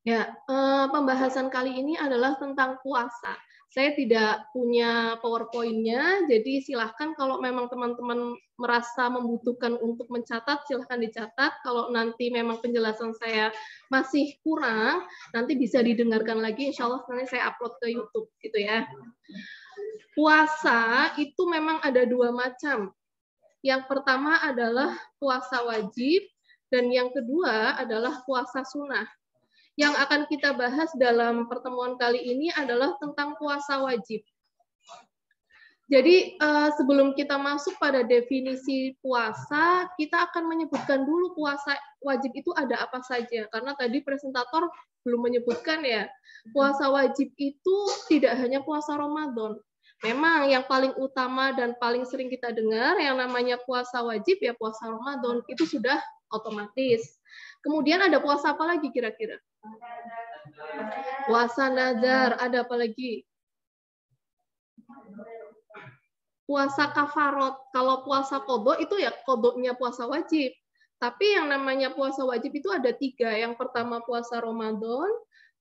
Ya, pembahasan kali ini adalah tentang puasa. Saya tidak punya PowerPoint-nya, jadi silahkan kalau memang teman-teman merasa membutuhkan untuk mencatat, silahkan dicatat. Kalau nanti memang penjelasan saya masih kurang, nanti bisa didengarkan lagi, insya Allah nanti saya upload ke YouTube, gitu ya. Puasa itu memang ada dua macam. Yang pertama adalah puasa wajib, dan yang kedua adalah puasa sunnah. Yang akan kita bahas dalam pertemuan kali ini adalah tentang puasa wajib. Jadi sebelum kita masuk pada definisi puasa, kita akan menyebutkan dulu puasa wajib itu ada apa saja. Karena tadi presentator belum menyebutkan ya, puasa wajib itu tidak hanya puasa Ramadan. Memang yang paling utama dan paling sering kita dengar yang namanya puasa wajib ya puasa Ramadan, itu sudah otomatis. Kemudian ada puasa apa lagi kira-kira? Puasa nazar, ada apa lagi? Puasa kafarot. Kalau puasa qodho itu ya qodhonya puasa wajib. Tapi yang namanya puasa wajib itu ada 3. Yang pertama puasa Ramadan,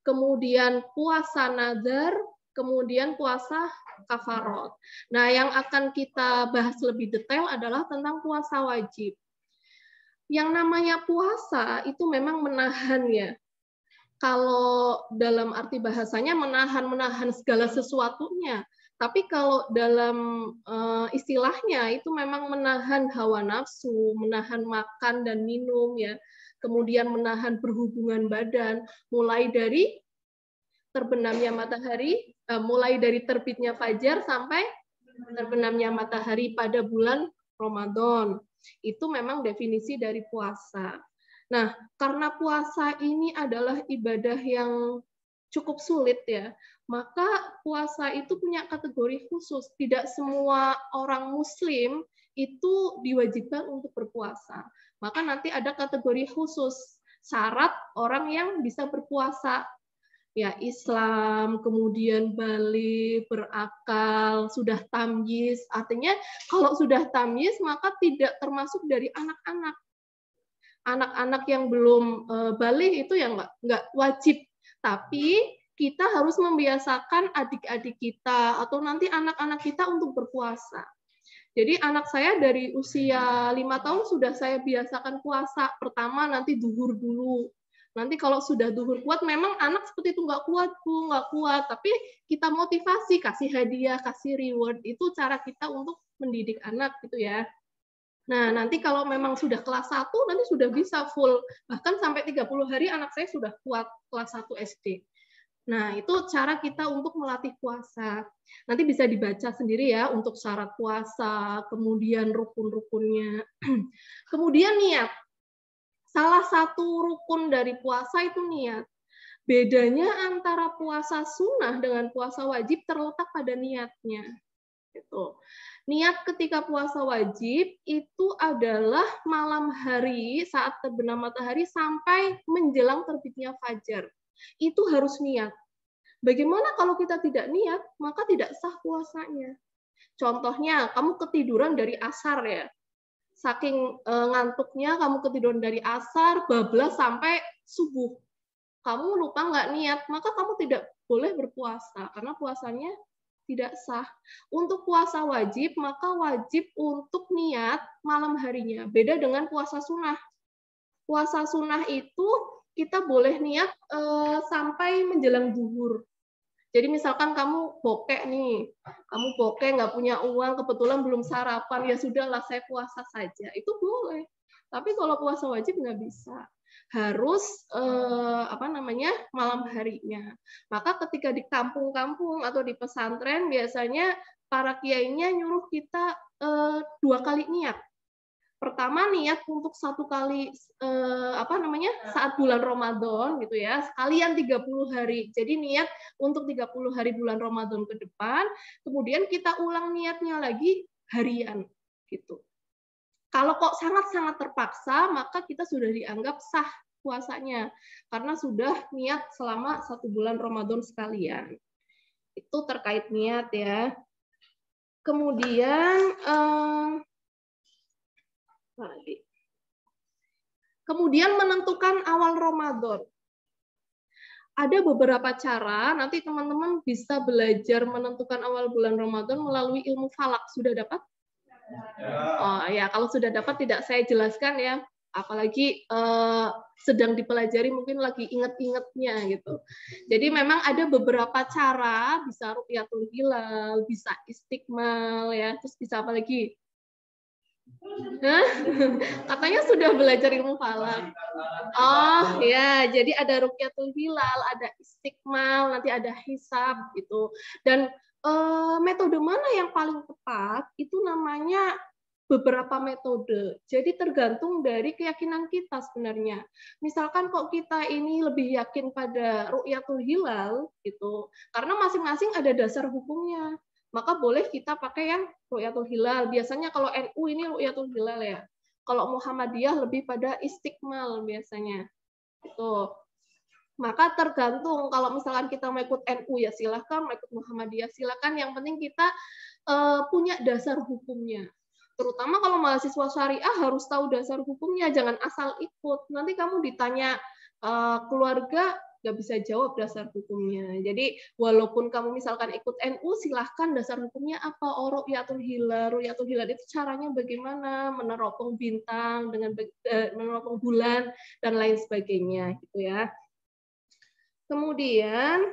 kemudian puasa nazar, kemudian puasa kafarot. Nah, yang akan kita bahas lebih detail adalah tentang puasa wajib. Yang namanya puasa itu memang menahan ya. Kalau dalam arti bahasanya menahan segala sesuatunya. Tapi kalau dalam istilahnya itu memang menahan hawa nafsu, menahan makan dan minum ya. Kemudian menahan berhubungan badan, mulai dari terbenamnya matahari, mulai dari terbitnya fajar sampai terbenamnya matahari pada bulan Ramadan. Itu memang definisi dari puasa. Nah, karena puasa ini adalah ibadah yang cukup sulit ya, maka puasa itu punya kategori khusus. Tidak semua orang Muslim itu diwajibkan untuk berpuasa. Maka nanti ada kategori khusus, syarat orang yang bisa berpuasa. Ya, Islam, kemudian balik, berakal, sudah tamyiz. Artinya kalau sudah tamyiz maka tidak termasuk dari anak-anak. Anak-anak yang belum balik itu ya nggak wajib. Tapi kita harus membiasakan adik-adik kita atau nanti anak-anak kita untuk berpuasa. Jadi anak saya dari usia 5 tahun sudah saya biasakan puasa. Pertama nanti duhur dulu. Nanti kalau sudah duhur kuat, memang anak seperti itu nggak kuat, Bu, nggak kuat. Tapi kita motivasi, kasih hadiah, kasih reward. Itu cara kita untuk mendidik anak gitu ya. Nah, nanti kalau memang sudah kelas 1, nanti sudah bisa full. Bahkan sampai 30 hari anak saya sudah kuat kelas 1 SD. Nah, itu cara kita untuk melatih puasa. Nanti bisa dibaca sendiri ya untuk syarat puasa, kemudian rukun-rukunnya. Kemudian niat. Salah satu rukun dari puasa itu niat. Bedanya antara puasa sunnah dengan puasa wajib terletak pada niatnya. Gitu. Niat ketika puasa wajib itu adalah malam hari saat terbenam matahari sampai menjelang terbitnya fajar. Itu harus niat. Bagaimana kalau kita tidak niat, maka tidak sah puasanya. Contohnya, kamu ketiduran dari asar ya. Saking ngantuknya kamu ketiduran dari asar, bablas sampai subuh. Kamu lupa nggak niat, maka kamu tidak boleh berpuasa karena puasanya tidak sah. Untuk puasa wajib, maka wajib untuk niat malam harinya. Beda dengan puasa sunnah. Puasa sunnah itu kita boleh niat sampai menjelang zuhur. Jadi misalkan kamu bokek nih, kamu bokek nggak punya uang, kebetulan belum sarapan, ya sudahlah saya puasa saja. Itu boleh. Tapi kalau puasa wajib nggak bisa. Harus malam harinya. Maka ketika di kampung-kampung atau di pesantren biasanya para kiainya nyuruh kita 2 kali niat. Pertama niat untuk 1 kali saat bulan Ramadan gitu ya, sekalian 30 hari. Jadi niat untuk 30 hari bulan Ramadan ke depan, kemudian kita ulang niatnya lagi harian gitu. Kalau kok sangat-sangat terpaksa, maka kita sudah dianggap sah puasanya karena sudah niat selama 1 bulan Ramadan sekalian. Itu terkait niat ya. Kemudian menentukan awal Ramadan. ada beberapa cara, nanti teman-teman bisa belajar menentukan awal bulan Ramadan melalui ilmu falak. Sudah dapat? Oh ya, kalau sudah dapat tidak saya jelaskan ya. Apalagi sedang dipelajari mungkin lagi inget-ingetnya gitu. Jadi memang ada beberapa cara, bisa ru'yatul hilal, bisa istiqmal ya, terus bisa apa lagi? Hah? Katanya sudah belajar ilmu falak. Oh ya, jadi ada ru'yatul hilal, ada istiqmal, nanti ada hisab gitu. Dan metode mana yang paling tepat? Itu namanya beberapa metode. Jadi tergantung dari keyakinan kita sebenarnya. Misalkan kok kita ini lebih yakin pada ru'yatul hilal gitu, karena masing-masing ada dasar hukumnya. Maka boleh kita pakai yang ru'yatul hilal. Biasanya kalau NU ini ru'yatul hilal ya. Kalau Muhammadiyah lebih pada istiqmal biasanya. Itu. Maka tergantung, kalau misalkan kita mau ikut NU ya silahkan, mau ikut Muhammadiyah silahkan. Yang penting kita punya dasar hukumnya. Terutama kalau mahasiswa syariah harus tahu dasar hukumnya, jangan asal ikut. Nanti kamu ditanya keluarga, nggak bisa jawab dasar hukumnya. Jadi walaupun kamu misalkan ikut NU, silahkan dasar hukumnya apa? Ru'yatul hilal. Ru'yatul hilal itu caranya bagaimana? Meneropong bintang, dengan meneropong bulan, dan lain sebagainya. Gitu ya. Kemudian,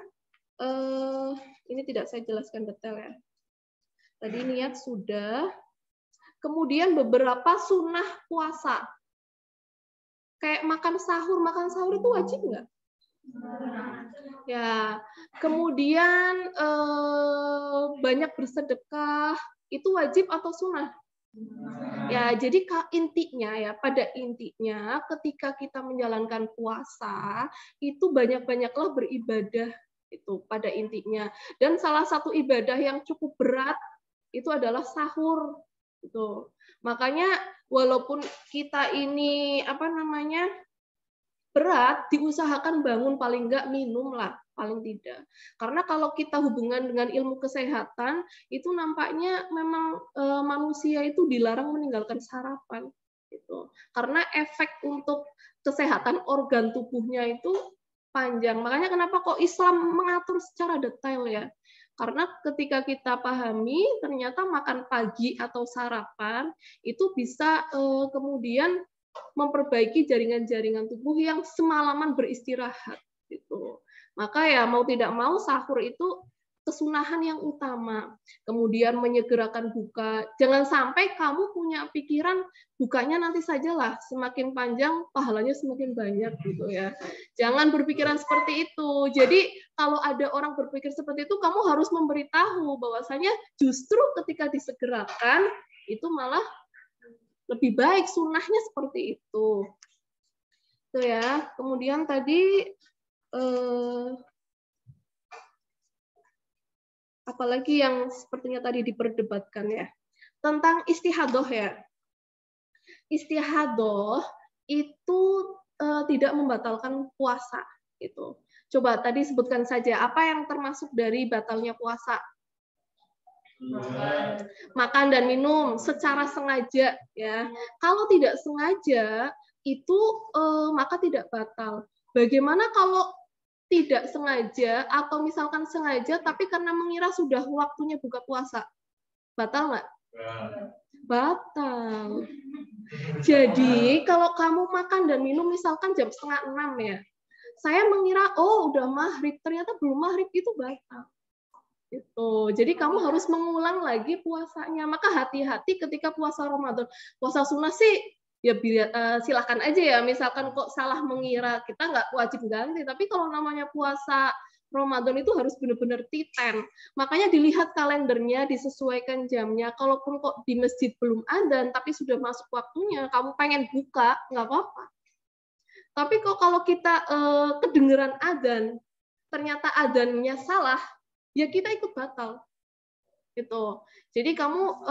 ini tidak saya jelaskan detail ya. Tadi niat sudah. Kemudian beberapa sunnah puasa. Kayak makan sahur itu wajib nggak? Ya. Kemudian banyak bersedekah, itu wajib atau sunnah? Ya, jadi intinya ya, pada intinya ketika kita menjalankan puasa, itu banyak-banyaklah beribadah itu pada intinya. Dan salah satu ibadah yang cukup berat itu adalah sahur. Gitu. Makanya walaupun kita ini berat, diusahakan bangun paling enggak minum lah, paling tidak. Karena kalau kita hubungan dengan ilmu kesehatan, itu nampaknya memang manusia itu dilarang meninggalkan sarapan. Gitu. Karena efek untuk kesehatan organ tubuhnya itu panjang. Makanya kenapa kok Islam mengatur secara detail ya. Karena ketika kita pahami, ternyata makan pagi atau sarapan itu bisa kemudian memperbaiki jaringan-jaringan tubuh yang semalaman beristirahat. Gitu. Maka ya mau tidak mau sahur itu kesunahan yang utama. Kemudian menyegerakan buka. Jangan sampai kamu punya pikiran bukanya nanti sajalah, semakin panjang pahalanya semakin banyak gitu ya. Jangan berpikiran seperti itu. Jadi kalau ada orang berpikir seperti itu, kamu harus memberitahu bahwasanya justru ketika disegerakan itu malah lebih baik, sunnahnya seperti itu. Itu ya. Kemudian tadi apalagi yang sepertinya tadi diperdebatkan ya, tentang istihadoh ya. Istihadoh itu tidak membatalkan puasa gitu. Coba tadi sebutkan saja apa yang termasuk dari batalnya puasa. Makan dan minum secara sengaja ya. Kalau tidak sengaja itu maka tidak batal. Bagaimana kalau tidak sengaja atau misalkan sengaja tapi karena mengira sudah waktunya buka puasa? Batal nggak? Batal. Jadi kalau kamu makan dan minum misalkan jam 5:30 ya. Saya mengira oh udah maghrib, ternyata belum maghrib, itu batal. Gitu. Jadi kamu harus mengulang lagi puasanya. Maka hati-hati ketika puasa Ramadan. Puasa sunnah sih ya silakan aja ya. Misalkan kok salah mengira, kita nggak wajib ganti. Tapi kalau namanya puasa Ramadan itu harus benar-benar titen. Makanya dilihat kalendernya, disesuaikan jamnya. Kalaupun kok di masjid belum adzan, tapi sudah masuk waktunya, kamu pengen buka, nggak apa-apa. Tapi kok kalau kita kedengeran adzan, ternyata adzannya salah, ya kita ikut batal. Gitu. Jadi kamu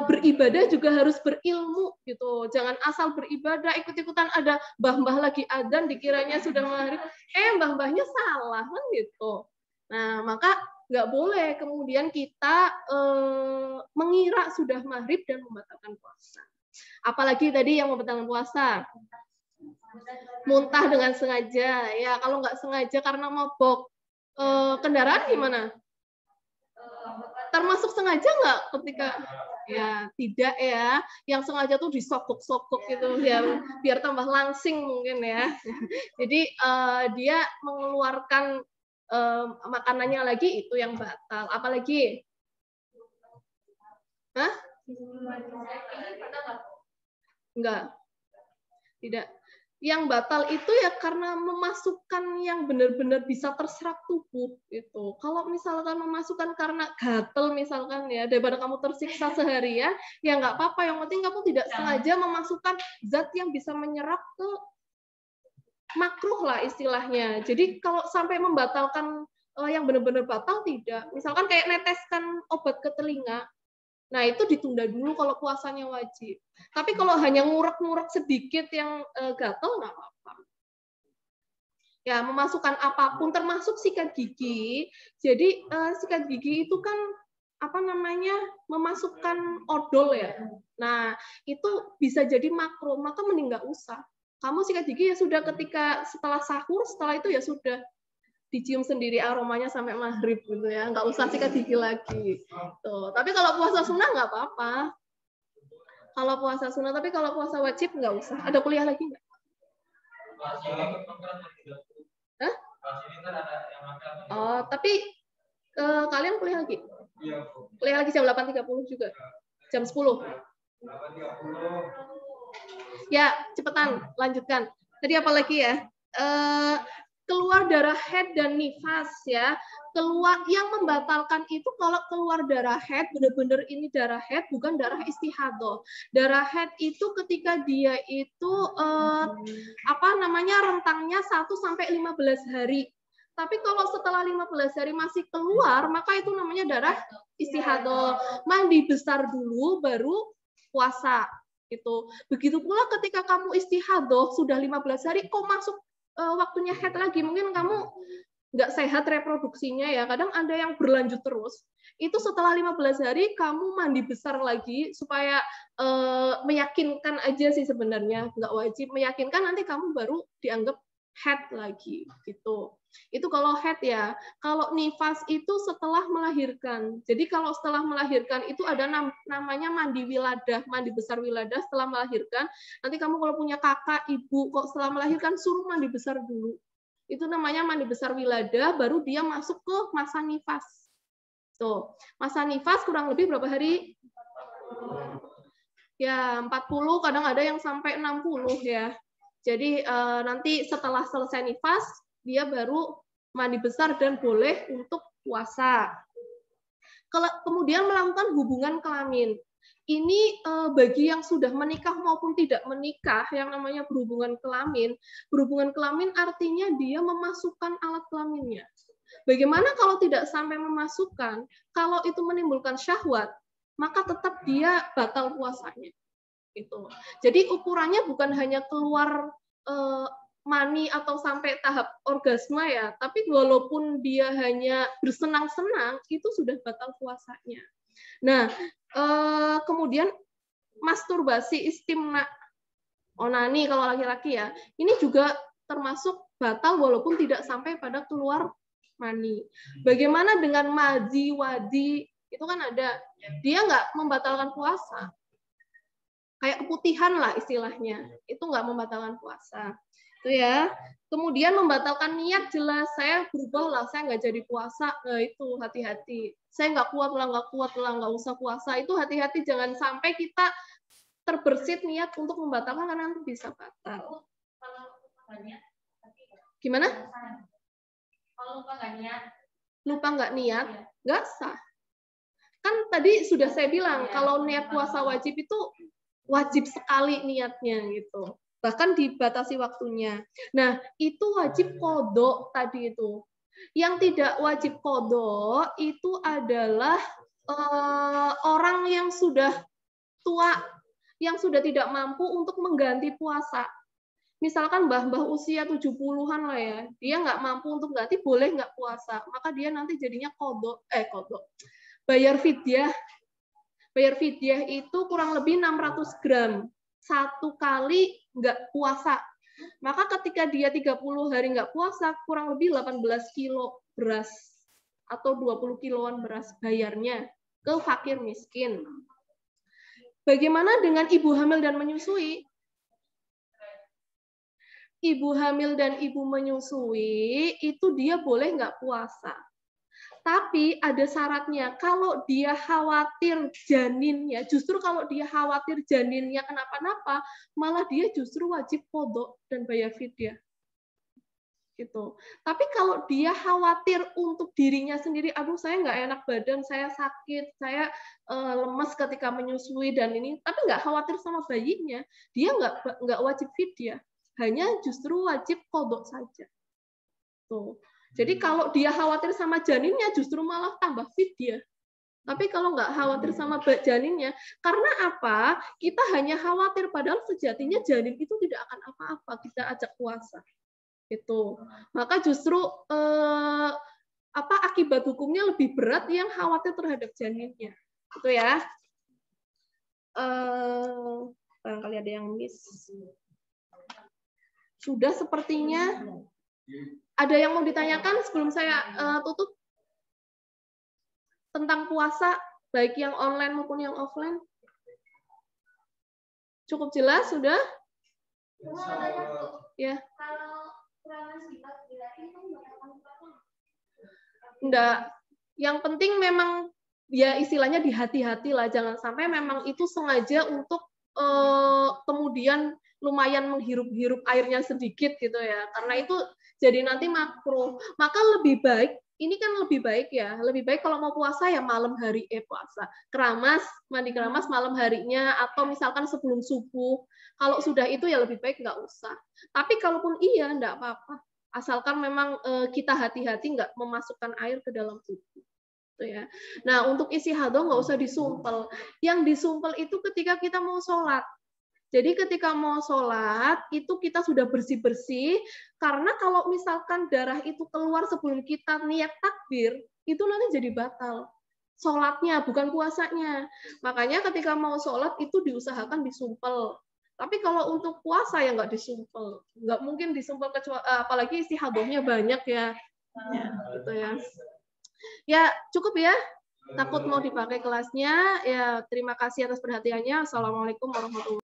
beribadah juga harus berilmu gitu. Jangan asal beribadah ikut-ikutan, ada mbah-mbah lagi adzan dikiranya sudah maghrib, mbah-mbahnya salah kan gitu. Nah, maka nggak boleh kemudian kita mengira sudah maghrib dan membatalkan puasa. Apalagi tadi yang membatalkan puasa. Muntah dengan sengaja. Ya, kalau nggak sengaja karena mabok kendaraan gimana? Termasuk sengaja nggak ketika ya tidak ya, yang sengaja tuh disogok-sogok gitu ya biar tambah langsing mungkin ya. Jadi dia mengeluarkan makanannya lagi itu yang batal. Apalagi? Hah? Enggak. Tidak. Yang batal itu ya karena memasukkan yang benar-benar bisa terserap tubuh itu. Kalau misalkan memasukkan karena gatel misalkan ya, daripada kamu tersiksa seharian, ya nggak apa-apa. Yang penting kamu tidak sengaja memasukkan zat yang bisa menyerap ke makruh lah istilahnya. Jadi kalau sampai membatalkan yang benar-benar batal tidak. Misalkan kayak neteskan obat ke telinga, nah, itu ditunda dulu kalau puasanya wajib. Tapi kalau hanya ngurek-ngurek sedikit yang gatal, nggak apa-apa. Ya, memasukkan apapun, termasuk sikat gigi. Jadi, sikat gigi itu kan, apa namanya, memasukkan odol ya. Nah, itu bisa jadi makruh, maka mending nggak usah. Kamu sikat gigi ya sudah ketika setelah sahur, setelah itu ya sudah. Dicium sendiri aromanya sampai maghrib gitu ya, nggak usah sikat gigi lagi. Tuh. Tapi kalau puasa sunnah nggak apa-apa. Kalau puasa sunnah, tapi kalau puasa wajib nggak usah. Ada kuliah lagi nggak? Hah? Oh, tapi kalian kuliah lagi? Kuliah lagi jam 8.30 juga? Jam 10? Ya, cepetan, lanjutkan. Tadi apa lagi ya? Keluar darah haid dan nifas ya. Keluar yang membatalkan itu kalau keluar darah haid benar-benar ini darah haid bukan darah istihadah. Darah haid itu ketika dia itu apa namanya rentangnya 1 sampai 15 hari. Tapi kalau setelah 15 hari masih keluar, maka itu namanya darah istihadah. Mandi besar dulu baru puasa gitu. Begitu pula ketika kamu istihadah sudah 15 hari kok masuk waktunya haid lagi, mungkin kamu nggak sehat reproduksinya ya, kadang ada yang berlanjut terus, itu setelah 15 hari kamu mandi besar lagi, supaya meyakinkan aja sih sebenarnya, nggak wajib, meyakinkan nanti kamu baru dianggap haid lagi, gitu. Itu kalau haid ya. Kalau nifas itu setelah melahirkan. Jadi kalau setelah melahirkan itu ada namanya mandi wiladah, mandi besar wiladah setelah melahirkan. Nanti kamu kalau punya kakak, ibu, kok setelah melahirkan suruh mandi besar dulu. Itu namanya mandi besar wiladah, baru dia masuk ke masa nifas. Tuh, masa nifas kurang lebih berapa hari? Ya, 40, kadang ada yang sampai 60 ya. Jadi nanti setelah selesai nifas, dia baru mandi besar dan boleh untuk puasa. Kemudian melakukan hubungan kelamin. Ini bagi yang sudah menikah maupun tidak menikah, yang namanya berhubungan kelamin. Berhubungan kelamin artinya dia memasukkan alat kelaminnya. Bagaimana kalau tidak sampai memasukkan? Kalau itu menimbulkan syahwat, maka tetap dia batal puasanya. Gitu. Jadi ukurannya bukan hanya keluar mani atau sampai tahap orgasme ya, tapi walaupun dia hanya bersenang-senang itu sudah batal puasanya. Nah, kemudian masturbasi istimna, onani kalau laki-laki ya, ini juga termasuk batal walaupun tidak sampai pada keluar mani. Bagaimana dengan mazi, wadi, itu kan ada, dia nggak membatalkan puasa. Kayak keputihan lah istilahnya, itu nggak membatalkan puasa. Itu ya. Kemudian membatalkan niat jelas, saya berubah lah, saya nggak jadi puasa, nah itu hati-hati. Saya nggak kuat lah, nggak usah puasa. Itu hati-hati, jangan sampai kita terbersit niat untuk membatalkan karena nanti bisa batal. Gimana? Kalau lupa nggak niat, nggak sah. Kan tadi sudah saya bilang, kalau niat puasa wajib itu wajib sekali niatnya gitu. Bahkan dibatasi waktunya. Nah, itu wajib qodho tadi itu. Yang tidak wajib qodho itu adalah orang yang sudah tua, yang sudah tidak mampu untuk mengganti puasa. Misalkan mbah-mbah usia 70-an lah ya, dia nggak mampu untuk ganti, boleh nggak puasa. Maka dia nanti jadinya qodho, bayar fidyah. Bayar fidyah itu kurang lebih 600 gram. Satu kali nggak puasa. Maka ketika dia 30 hari nggak puasa, kurang lebih 18 kilo beras atau 20 kiloan beras bayarnya ke fakir miskin. Bagaimana dengan ibu hamil dan menyusui? Ibu hamil dan ibu menyusui itu dia boleh nggak puasa. Tapi ada syaratnya, kalau dia khawatir janinnya, justru kalau dia khawatir janinnya kenapa-napa, malah dia justru wajib qadha dan bayar fidyah. Gitu. Tapi kalau dia khawatir untuk dirinya sendiri, aduh saya nggak enak badan, saya sakit, saya lemes ketika menyusui dan ini, tapi nggak khawatir sama bayinya, dia nggak wajib fidyah, hanya justru wajib qadha saja. Tuh. Jadi kalau dia khawatir sama janinnya, justru malah tambah fidyah. Tapi kalau nggak khawatir sama janinnya, karena apa? Kita hanya khawatir, padahal sejatinya janin itu tidak akan apa-apa kita ajak puasa. Itu. Maka justru akibat hukumnya lebih berat yang khawatir terhadap janinnya. Itu ya. Barangkali ada yang miss. Sudah sepertinya. Ada yang mau ditanyakan sebelum saya tutup? Tentang puasa, baik yang online maupun yang offline? Cukup jelas, sudah? Ya. Enggak. Yang penting memang ya istilahnya dihati-hati lah, jangan sampai memang itu sengaja untuk kemudian lumayan menghirup-hirup airnya sedikit gitu ya, karena itu jadi nanti makruh. Maka lebih baik, ini kan lebih baik ya, lebih baik kalau mau puasa ya malam hari puasa, keramas, mandi keramas malam harinya, atau misalkan sebelum subuh. Kalau sudah itu ya lebih baik nggak usah. Tapi kalaupun iya, nggak apa-apa. Asalkan memang kita hati-hati nggak memasukkan air ke dalam tubuh. Ya. Nah, untuk isi hadroh nggak usah disumpel. Yang disumpel itu ketika kita mau sholat. Jadi ketika mau sholat, itu kita sudah bersih-bersih, karena kalau misalkan darah itu keluar sebelum kita niat takbir, itu nanti jadi batal. Sholatnya, bukan puasanya. Makanya ketika mau sholat, itu diusahakan disumpel. Tapi kalau untuk puasa ya nggak disumpel, nggak mungkin disumpel kecuali apalagi isi hadrohnya banyak ya, gitu ya. Ya cukup ya. Takut mau dipakai kelasnya. Ya terima kasih atas perhatiannya. Assalamualaikum warahmatullahi wabarakatuh.